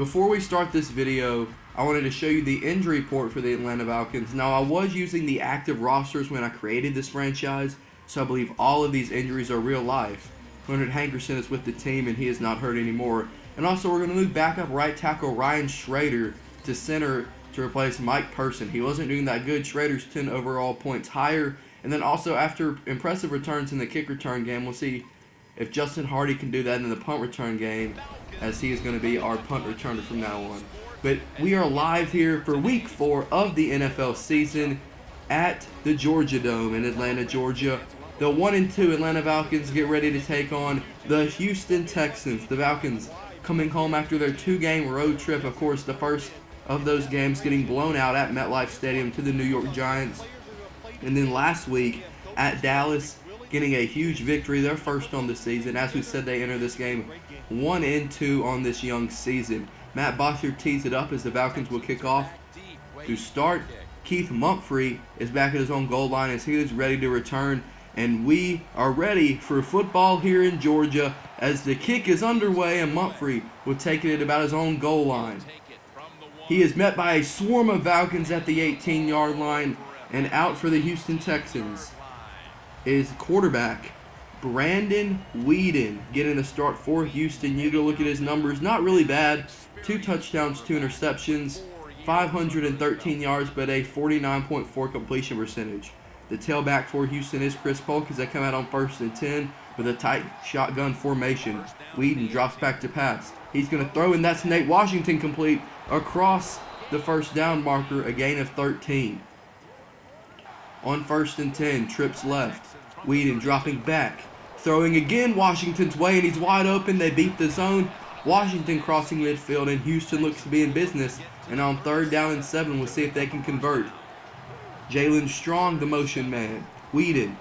Before we start this video, I wanted to show you the injury report for the Atlanta Falcons. Now, I was using the active rosters when I created this franchise, so I believe all of these injuries are real life. Leonard Hankerson is with the team and he is not hurt anymore. And also, we're going to move backup right tackle Ryan Schrader to center to replace Mike Person. He wasn't doing that good. Schrader's 10 overall points higher. And then also, after impressive returns in the kick return game, we'll see if Justin Hardy can do that in the punt return game, as he is going to be our punt returner from now on. But we are live here for week 4 of the NFL season at the Georgia Dome in Atlanta, Georgia. The 1-2 Atlanta Falcons get ready to take on the Houston Texans. The Falcons coming home after their 2-game road trip. Of course, the first of those games getting blown out at MetLife Stadium to the New York Giants. And then last week at Dallas, getting a huge victory, their first on the season. As we said, they enter this game 1-2 on this young season. Matt Bosher tees it up as the Falcons will kick off. To start, Keith Mumphrey is back at his own goal line as he is ready to return. And we are ready for football here in Georgia as the kick is underway and Mumphrey will take it at about his own goal line. He is met by a swarm of Falcons at the 18-yard line, and out for the Houston Texans is quarterback Brandon Weeden getting the start for Houston. You go look at his numbers, not really bad. 2 touchdowns, 2 interceptions, 513 yards, but a 49.4 completion percentage. The tailback for Houston is Chris Polk as they come out on 1st and 10 with a tight shotgun formation. Weeden drops back to pass. He's going to throw, and that's Nate Washington complete across the first down marker, a gain of 13. On 1st and 10, trips left. Weeden dropping back. Throwing again Washington's way, and he's wide open. They beat the zone. Washington crossing midfield, and Houston looks to be in business. And on 3rd down and 7, we'll see if they can convert. Jalen Strong, the motion man. Weeden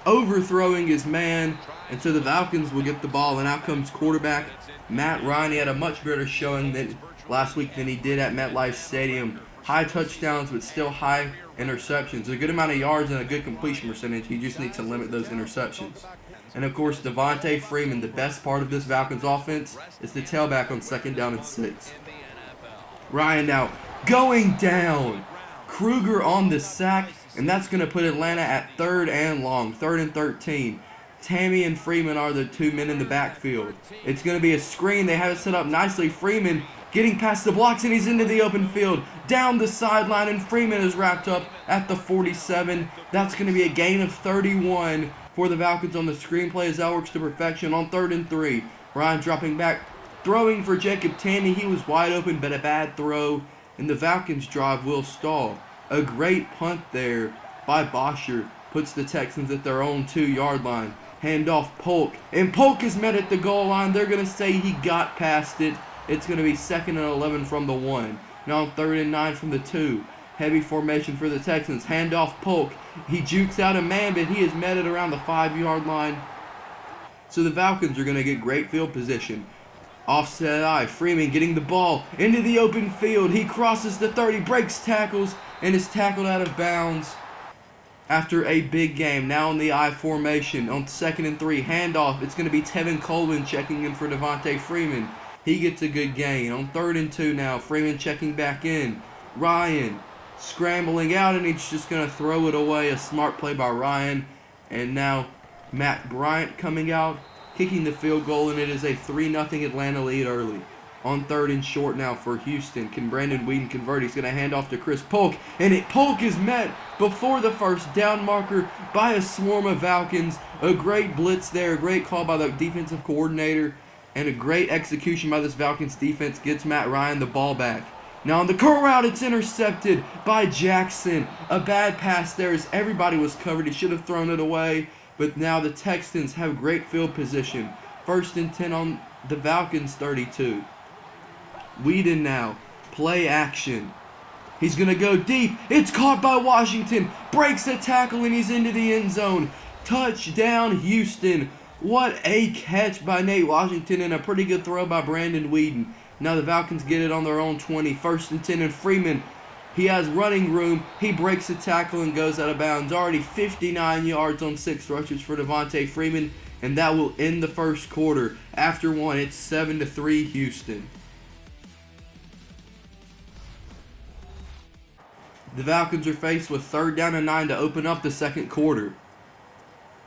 overthrowing his man, and so the Falcons will get the ball, and out comes quarterback Matt Ryan. He had a much better showing than last week than he did at MetLife Stadium. High touchdowns, but still high interceptions. A good amount of yards and a good completion percentage. He just needs to limit those interceptions. And of course, Devontae Freeman, the best part of this Falcons offense, is the tailback on 2nd down and 6. Ryan now going down. Kruger on the sack, and that's going to put Atlanta at 3rd and long, 3rd and 13. Tammy and Freeman are the 2 men in the backfield. It's going to be a screen. They have it set up nicely. Freeman getting past the blocks, and he's into the open field. Down the sideline, and Freeman is wrapped up at the 47. That's going to be a gain of 31 for the Falcons on the screenplay as that works to perfection on 3rd and 3. Ryan dropping back, throwing for Jacob Tammy. He was wide open, but a bad throw, and the Falcons drive will stall. A great punt there by Bosher puts the Texans at their own 2-yard line. Handoff Polk, and Polk is met at the goal line. They're going to say he got past it. It's going to be 2nd and 11 from the 1. Now on 3rd and 9 from the 2. Heavy formation for the Texans. Handoff Polk. He jukes out a man, but he is met at around the 5-yard line. So the Falcons are going to get great field position. Offset eye. Freeman getting the ball into the open field. He crosses the 30, breaks tackles, and is tackled out of bounds after a big game. Now in the I formation on 2nd and 3. Handoff. It's going to be Tevin Coleman checking in for Devontae Freeman. He gets a good gain. On 3rd and 2 now, Freeman checking back in. Ryan scrambling out, and he's just going to throw it away. A smart play by Ryan. And now Matt Bryant coming out, kicking the field goal, and it is a 3-0 Atlanta lead early. On 3rd and short now for Houston. Can Brandon Weeden convert? He's going to hand off to Chris Polk, and Polk is met before the first down marker by a swarm of Falcons. A great blitz there, a great call by the defensive coordinator, and a great execution by this Falcons defense gets Matt Ryan the ball back. Now on the curl route, it's intercepted by Jackson. A bad pass there as everybody was covered. He should have thrown it away, but now the Texans have great field position. 1st and 10 on the Falcons 32. Weeden now, play action. He's going to go deep. It's caught by Washington. Breaks a tackle, and he's into the end zone. Touchdown, Houston. What a catch by Nate Washington, and a pretty good throw by Brandon Weeden. Now the Falcons get it on their own 20. 1st and 10, and Freeman, he has running room. He breaks a tackle and goes out of bounds. Already 59 yards on 6 rushes for Devontae Freeman, and that will end the first quarter. After 1, it's 7-3 Houston. The Falcons are faced with 3rd down and 9 to open up the second quarter.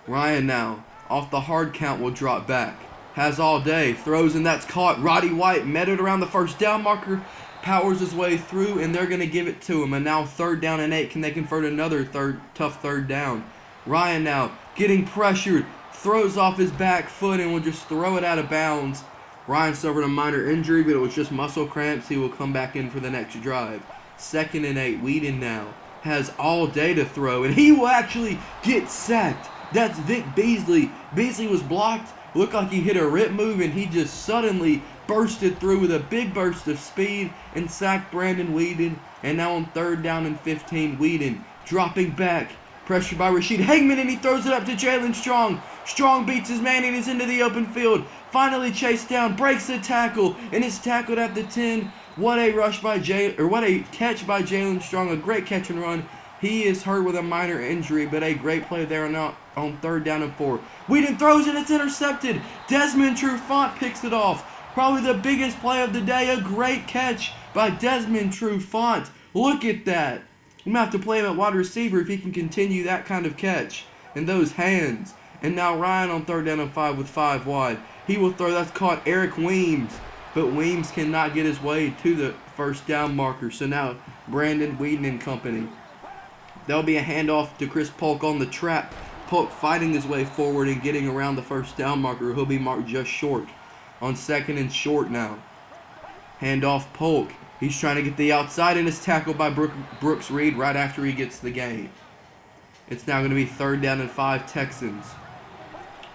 Ryan now, off the hard count, will drop back. Has all day, throws, and that's caught. Roddy White met it around the first down marker, powers his way through, and they're going to give it to him. And now 3rd down and 8. Can they convert another tough third down? Ryan now getting pressured, throws off his back foot and will just throw it out of bounds. Ryan suffered a minor injury, but it was just muscle cramps. He will come back in for the next drive. 2nd and 8. Whedon now has all day to throw, and he will actually get sacked. That's Vic Beasley. Beasley was blocked. Looked like he hit a rip move, and he just suddenly bursted through with a big burst of speed and sacked Brandon Whedon. And now on 3rd down and 15, Whedon dropping back. Pressured by Rashid Hagman, and he throws it up to Jalen Strong. Strong beats his man and is into the open field. Finally chased down, breaks the tackle, and is tackled at the 10. What a catch by Jalen Strong. A great catch and run. He is hurt with a minor injury, but a great play there on 3rd down and 4. Whedon throws it, it's intercepted. Desmond Trufant picks it off. Probably the biggest play of the day. A great catch by Desmond Trufant. Look at that. We might have to play him at wide receiver if he can continue that kind of catch and those hands. And now Ryan on 3rd down and 5 with 5 wide. He will throw. That's caught Eric Weems. But Weems cannot get his way to the first down marker. So now Brandon Whedon and company. There'll be a handoff to Chris Polk on the trap. Polk fighting his way forward and getting around the first down marker. He'll be marked just short. On 2nd and short now. Handoff Polk. He's trying to get the outside and is tackled by Brooks Reed right after he gets the gain. It's now going to be 3rd down and 5 Texans.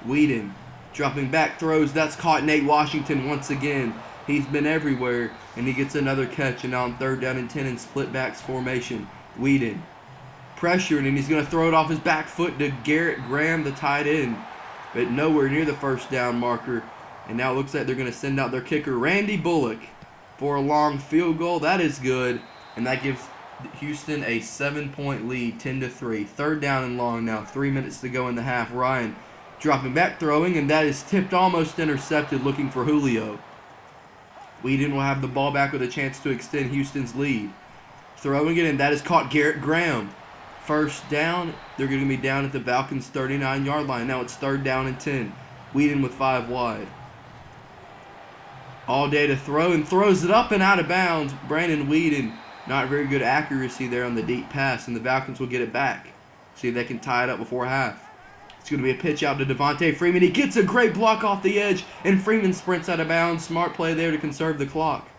Whedon dropping back, throws. That's caught Nate Washington once again. He's been everywhere, and he gets another catch. And now on 3rd down and 10 in split backs formation. Whedon pressured, and he's going to throw it off his back foot to Garrett Graham, the tight end, but nowhere near the first down marker. And now it looks like they're going to send out their kicker, Randy Bullock, for a long field goal. That is good, and that gives Houston a 7-point lead, 10-3. 3rd down and long now, 3 minutes to go in the half. Ryan dropping back, throwing, and that is tipped, almost intercepted, looking for Julio. Whedon will have the ball back with a chance to extend Houston's lead. Throwing it, and that is caught Garrett Graham. 1st down. They're going to be down at the Falcons' 39-yard line. Now it's 3rd down and 10. Whedon with 5 wide. All day to throw, and throws it up and out of bounds. Brandon Whedon, not very good accuracy there on the deep pass, and the Falcons will get it back. See if they can tie it up before half. It's going to be a pitch out to Devontae Freeman. He gets a great block off the edge, and Freeman sprints out of bounds. Smart play there to conserve the clock.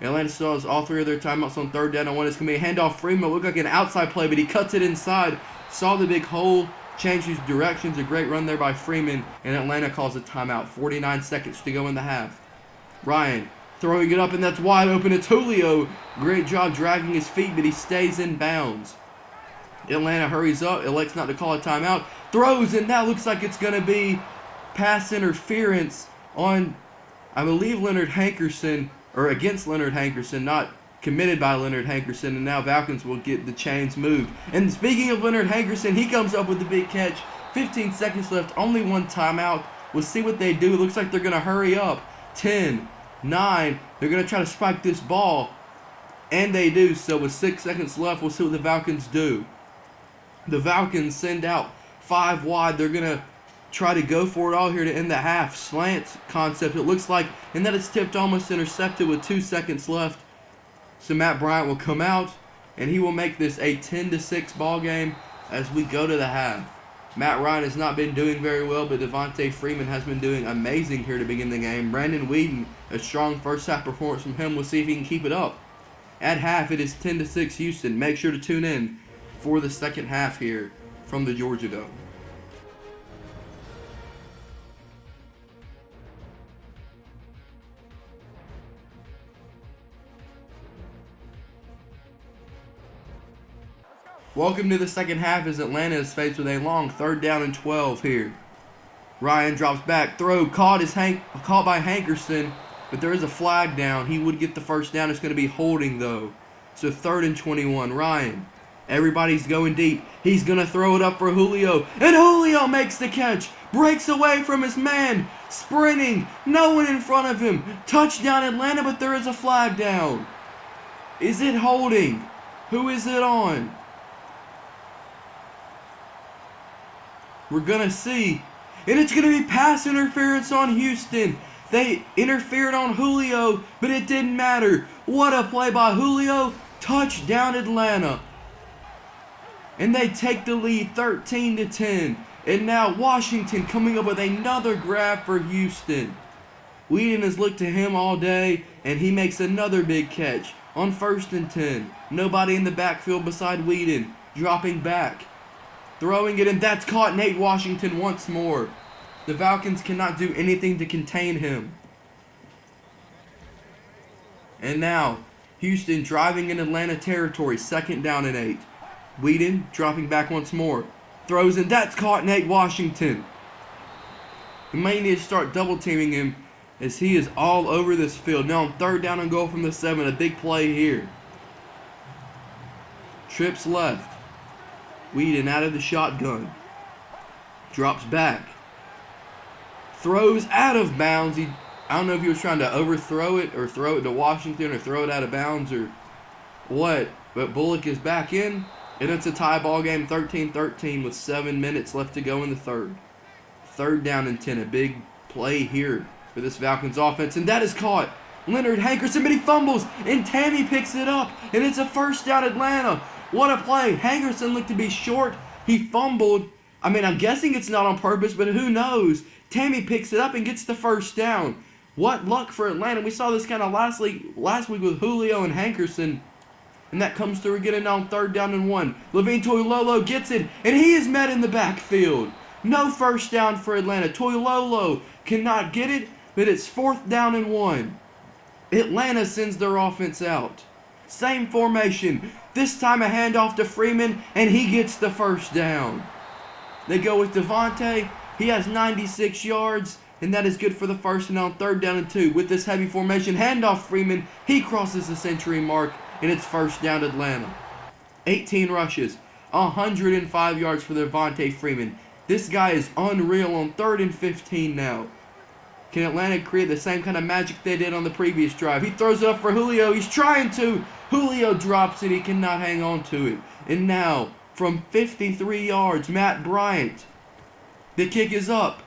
Atlanta still has all 3 of their timeouts on 3rd down and 1. It's going to be a handoff. Freeman looked like an outside play, but he cuts it inside. Saw the big hole, changed his directions. A great run there by Freeman, and Atlanta calls a timeout. 49 seconds to go in the half. Ryan throwing it up, and that's wide open. It's Julio. Great job dragging his feet, but he stays in bounds. Atlanta hurries up, elects not to call a timeout. Throws, and that looks like it's going to be pass interference on, I believe, Leonard Hankerson, or against Leonard Hankerson, not committed by Leonard Hankerson, and now Falcons will get the chains moved. And speaking of Leonard Hankerson, he comes up with the big catch. 15 seconds left, only 1 timeout. We'll see what they do. It looks like they're going to hurry up. 10, 9, they're going to try to spike this ball, and they do. So with 6 seconds left, we'll see what the Falcons do. The Falcons send out 5 wide. They're going to try to go for it all here to end the half. Slants concept, it looks like, and that is tipped, almost intercepted with 2 seconds left. So Matt Bryant will come out, and he will make this a 10-6 ball game as we go to the half. Matt Ryan has not been doing very well, but Devontae Freeman has been doing amazing here to begin the game. Brandon Whedon, a strong first half performance from him. We'll see if he can keep it up. At half, it is 10-6 Houston. Make sure to tune in for the second half here from the Georgia Dome. Welcome to the second half as Atlanta is faced with a long 3rd down and 12 here. Ryan drops back, throw, caught by Hankerson, but there is a flag down. He would get the first down. It's going to be holding though. So 3rd and 21. Ryan, everybody's going deep. He's going to throw it up for Julio, and Julio makes the catch. Breaks away from his man, sprinting, no one in front of him. Touchdown Atlanta, but there is a flag down. Is it holding? Who is it on? We're going to see. And it's going to be pass interference on Houston. They interfered on Julio, but it didn't matter. What a play by Julio. Touchdown Atlanta. And they take the lead 13-10. And now Washington coming up with another grab for Houston. Whedon has looked to him all day, and he makes another big catch on 1st and 10. Nobody in the backfield beside Whedon. Dropping back. Throwing it, and that's caught Nate Washington once more. The Falcons cannot do anything to contain him. And now, Houston driving in Atlanta territory, 2nd down and 8. Whedon dropping back once more. Throws, and that's caught Nate Washington. We may need to start double teaming him as he is all over this field. Now on 3rd down and goal from the 7, a big play here. Trips left. Whedon out of the shotgun. Drops back. Throws out of bounds. I don't know if he was trying to overthrow it or throw it to Washington or throw it out of bounds or what. But Bullock is back in. And it's a tie ball game, 13-13 with 7 minutes left to go in the 3rd. 3rd down and 10. A big play here for this Falcons offense. And that is caught. Leonard Hankerson, but he fumbles. And Tammy picks it up. And it's a 1st down Atlanta. What a play. Hankerson looked to be short. He fumbled. I mean, I'm guessing it's not on purpose, but who knows? Tammy picks it up and gets the 1st down. What luck for Atlanta. We saw this kind of last week with Julio and Hankerson. And that comes through again on 3rd down and 1. Levine Toilolo gets it, and he is met in the backfield. No 1st down for Atlanta. Toilolo cannot get it, but it's 4th down and 1. Atlanta sends their offense out. Same formation. This time a handoff to Freeman, and he gets the 1st down. They go with Devontae. He has 96 yards, and that is good for the 1st, and on 3rd down and 2. With this heavy formation, handoff Freeman. He crosses the century mark, and it's 1st down Atlanta. 18 rushes, 105 yards for Devontae Freeman. This guy is unreal on 3rd and 15 now. Can Atlanta create the same kind of magic they did on the previous drive? He throws it up for Julio. He's trying to. Julio drops it. He cannot hang on to it. And now, from 53 yards, Matt Bryant. The kick is up.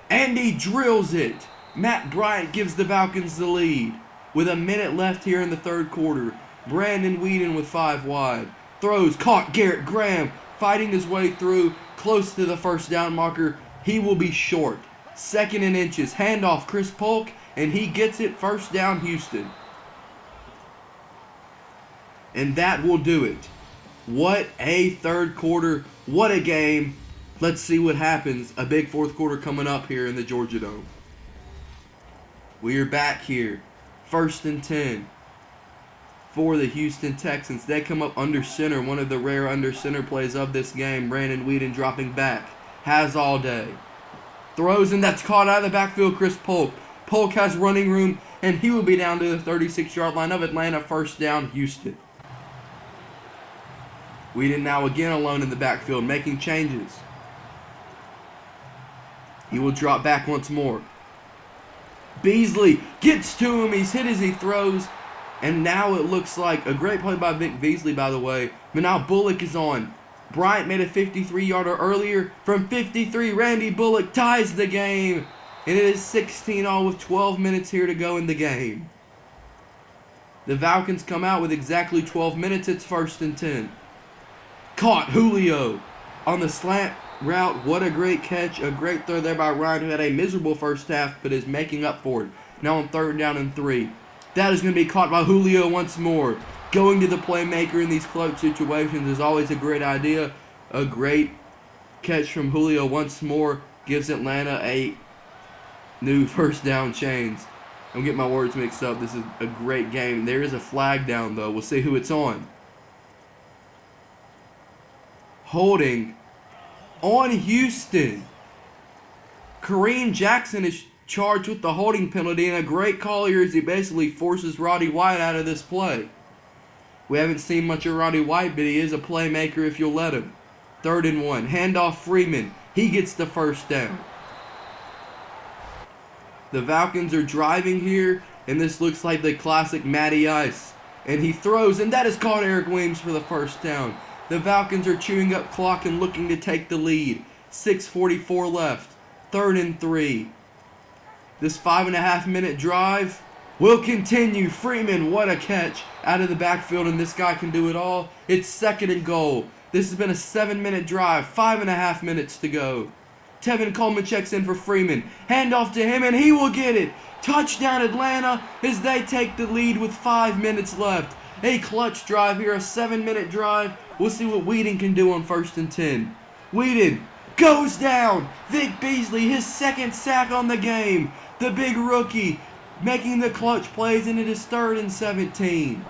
And he drills it. Matt Bryant gives the Falcons the lead. With a minute left here in the 3rd quarter. Brandon Whedon with 5 wide. Throws, caught Garrett Graham. Fighting his way through. Close to the 1st down marker. He will be short. 2nd and inches. Handoff Chris Polk. And he gets it. 1st down Houston. And that will do it. What a 3rd quarter. What a game. Let's see what happens. A big 4th quarter coming up here in the Georgia Dome. We are back here. 1st and 10 for the Houston Texans. They come up under center. One of the rare under center plays of this game. Brandon Whedon dropping back. Has all day. Throws, and that's caught out of the backfield. Chris Polk. Polk has running room, and he will be down to the 36-yard line of Atlanta. 1st down Houston. Whedon now again alone in the backfield, making changes. He will drop back once more. Beasley gets to him. He's hit as he throws. And now it looks like a great play by Vic Beasley, by the way. But now Bullock is on. Bryant made a 53-yarder earlier. From 53, Randy Bullock ties the game. And it is 16-all with 12 minutes here to go in the game. The Falcons come out with exactly 12 minutes. It's 1st and 10. Caught Julio on the slant route. What a great catch. A great throw there by Ryan, who had a miserable 1st half, but is making up for it. Now on 3rd down and 3. That is going to be caught by Julio once more. Going to the playmaker in these clutch situations is always a great idea. A great catch from Julio once more gives Atlanta a new 1st down chains. I'm getting my words mixed up. This is a great game. There is a flag down, though. We'll see who it's on. Holding on Houston. Kareem Jackson is charged with the holding penalty, and a great call here as he basically forces Roddy White out of this play. We haven't seen much of Roddy White, but he is a playmaker if you'll let him. 3rd and 1. Handoff Freeman. He gets the 1st down. The Falcons are driving here, and this looks like the classic Matty Ice. And he throws, and that is caught Eric Williams for the first down. The Falcons are chewing up clock and looking to take the lead. 6:44 left. 3rd and 3. This 5.5-minute drive will continue. Freeman, what a catch out of the backfield, and this guy can do it all. It's 2nd and goal. This has been a 7-minute drive. 5.5 minutes to go. Tevin Coleman checks in for Freeman. Handoff to him, and he will get it. Touchdown Atlanta as they take the lead with 5 minutes left. A clutch drive here, a 7-minute drive. We'll see what Whedon can do on 1st and 10. Whedon goes down. Vic Beasley, his 2nd sack on the game. The big rookie making the clutch plays, and it is 3rd and 17.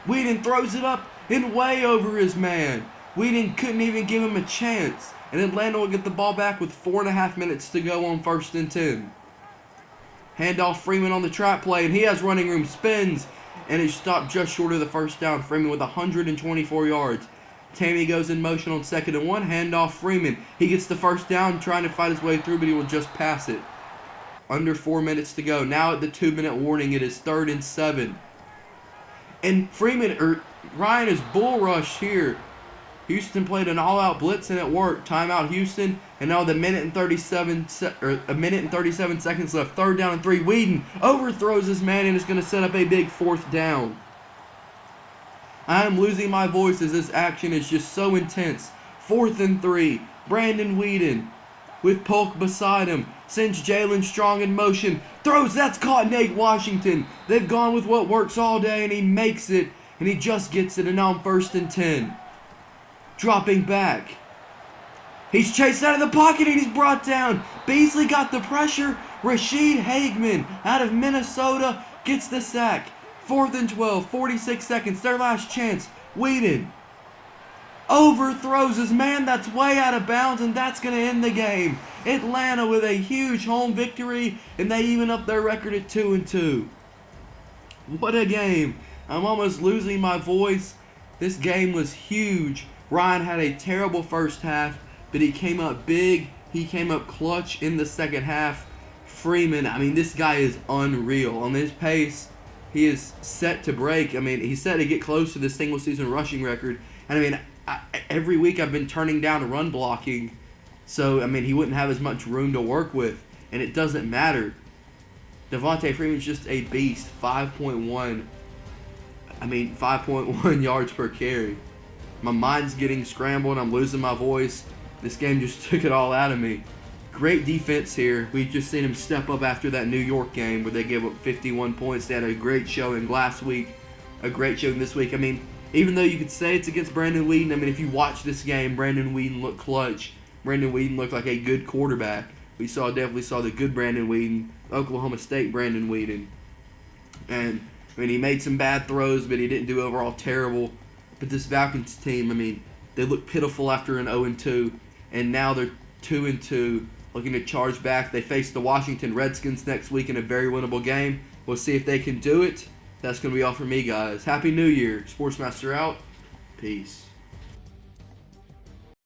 Whedon throws it up and way over his man. Whedon couldn't even give him a chance. And Atlanta will get the ball back with 4.5 minutes to go on 1st and 10. Handoff Freeman on the trap play, and he has running room, spins, and is stopped just short of the first down. Freeman with 124 yards. Tammy goes in motion on 2nd and 1. Handoff Freeman. He gets the first down, trying to fight his way through, but he will just pass it. Under 4 minutes to go. Now at the 2-minute warning, it is 3rd and 7. And Ryan is bull rushed here. Houston played an all-out blitz and it worked. Timeout Houston, and now the 1:37 seconds left. 3rd down and 3. Whedon overthrows his man and is going to set up a big 4th down. I am losing my voice as this action is just so intense. 4th and 3. Brandon Whedon with Polk beside him. Sends Jalen Strong in motion. Throws, that's caught Nate Washington. They've gone with what works all day, and he makes it. And he just gets it, and now on 1st and 10. Dropping back. He's chased out of the pocket, and he's brought down. Beasley got the pressure. Rashid Hageman out of Minnesota gets the sack. 4th and 12, 46 seconds, their last chance. Whedon overthrows his man, that's way out of bounds, and that's going to end the game. Atlanta with a huge home victory, and they even up their record at 2-2. What a game. I'm almost losing my voice. This game was huge. Ryan had a terrible first half, but he came up big. He came up clutch in the second half. Freeman, I mean, this guy is unreal. On this pace, he is set to break. I mean, he's set to get close to the single-season rushing record. And, I mean, every week I've been turning down run blocking. So, I mean, he wouldn't have as much room to work with. And it doesn't matter. Devontae Freeman's just a beast. 5.1 yards per carry. My mind's getting scrambled. I'm losing my voice. This game just took it all out of me. Great defense here. We've just seen him step up after that New York game where they gave up 51 points. They had a great showing last week. A great showing this week. I mean, even though you could say it's against Brandon Whedon, I mean, if you watch this game, Brandon Whedon looked clutch. Brandon Whedon looked like a good quarterback. We definitely saw the good Brandon Whedon, Oklahoma State Brandon Whedon. And, I mean, he made some bad throws, but he didn't do overall terrible. But this Falcons team, I mean, they look pitiful after an 0-2, and now they're 2-2, looking to charge back. They face the Washington Redskins next week in a very winnable game. We'll see if they can do it. That's going to be all for me, guys. Happy New Year. SportsMaster out. Peace.